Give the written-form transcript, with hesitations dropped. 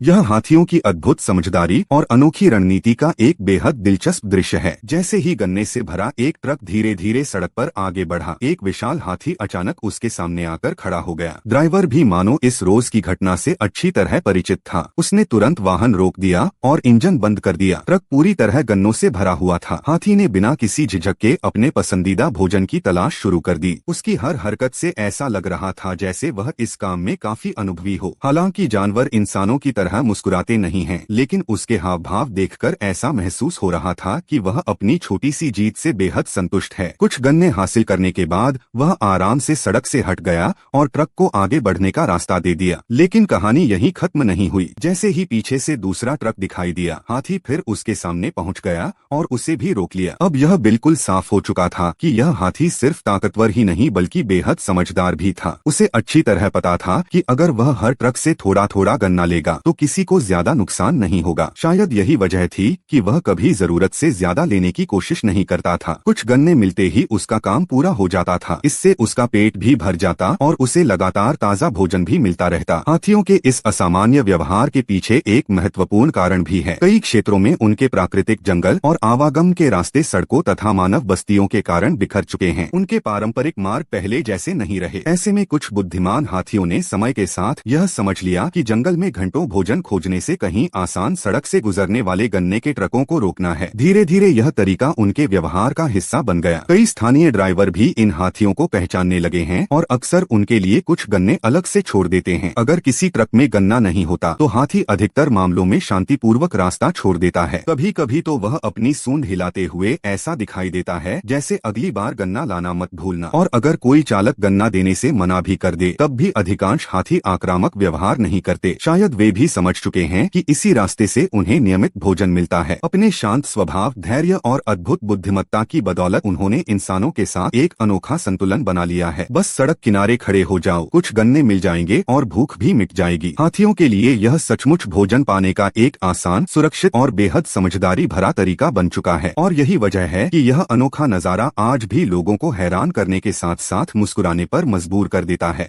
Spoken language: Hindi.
यह हाथियों की अद्भुत समझदारी और अनोखी रणनीति का एक बेहद दिलचस्प दृश्य है। जैसे ही गन्ने से भरा एक ट्रक धीरे धीरे सड़क पर आगे बढ़ा, एक विशाल हाथी अचानक उसके सामने आकर खड़ा हो गया। ड्राइवर भी मानो इस रोज की घटना से अच्छी तरह परिचित था। उसने तुरंत वाहन रोक दिया और इंजन बंद कर दिया। ट्रक पूरी तरह गन्नों से भरा हुआ था। हाथी ने बिना किसी झिझक के अपने पसंदीदा भोजन की तलाश शुरू कर दी। उसकी हर हरकत से ऐसा लग रहा था जैसे वह इस काम में काफी अनुभवी हो। हालांकि जानवर इंसानों की तरह मुस्कुराते नहीं हैं, लेकिन उसके हाव भाव देखकर ऐसा महसूस हो रहा था कि वह अपनी छोटी सी जीत से बेहद संतुष्ट है। कुछ गन्ने हासिल करने के बाद वह आराम से सड़क से हट गया और ट्रक को आगे बढ़ने का रास्ता दे दिया। लेकिन कहानी यहीं खत्म नहीं हुई। जैसे ही पीछे से दूसरा ट्रक दिखाई दिया, हाथी फिर उसके सामने पहुंच गया और उसे भी रोक लिया। अब यह बिल्कुल साफ हो चुका था कि यह हाथी सिर्फ ताकतवर ही नहीं बल्कि बेहद समझदार भी था। उसे अच्छी तरह पता था कि अगर वह हर ट्रक से थोड़ा थोड़ा गन्ना लेगा तो किसी को ज्यादा नुकसान नहीं होगा। शायद यही वजह थी कि वह कभी जरूरत से ज्यादा लेने की कोशिश नहीं करता था। कुछ गन्ने मिलते ही उसका काम पूरा हो जाता था। इससे उसका पेट भी भर जाता और उसे लगातार ताज़ा भोजन भी मिलता रहता। हाथियों के इस असामान्य व्यवहार के पीछे एक महत्वपूर्ण कारण भी है। कई क्षेत्रों में उनके प्राकृतिक जंगल और आवागम के रास्ते सड़कों तथा मानव बस्तियों के कारण बिखर चुके हैं। उनके पारंपरिक मार्ग पहले जैसे नहीं रहे। ऐसे में कुछ बुद्धिमान हाथियों ने समय के साथ यह समझ लिया कि जंगल में घंटों भोजन खोजने से कहीं आसान सड़क से गुजरने वाले गन्ने के ट्रकों को रोकना है। धीरे धीरे यह तरीका उनके व्यवहार का हिस्सा बन गया। कई स्थानीय ड्राइवर भी इन हाथियों को पहचानने लगे हैं और अक्सर उनके लिए कुछ गन्ने अलग से छोड़ देते हैं। अगर किसी ट्रक में गन्ना नहीं होता तो हाथी अधिकतर मामलों में शांतिपूर्वक रास्ता छोड़ देता है। कभी कभी तो वह अपनी सूंड हिलाते हुए ऐसा दिखाई देता है जैसे अगली बार गन्ना लाना मत भूलना। और अगर कोई चालक गन्ना देने से मना भी कर दे तब भी अधिकांश हाथी आक्रामक व्यवहार नहीं करते। शायद वे भी समझ चुके हैं कि इसी रास्ते से उन्हें नियमित भोजन मिलता है। अपने शांत स्वभाव, धैर्य और अद्भुत बुद्धिमत्ता की बदौलत उन्होंने इंसानों के साथ एक अनोखा संतुलन बना लिया है। बस सड़क किनारे खड़े हो जाओ, कुछ गन्ने मिल जाएंगे और भूख भी मिट जाएगी। हाथियों के लिए यह सचमुच भोजन पाने का एक आसान, सुरक्षित और बेहद समझदारी भरा तरीका बन चुका है। और यही वजह है कि यह अनोखा नजारा आज भी लोगों को हैरान करने के साथ साथ मुस्कुराने पर मजबूर कर देता है।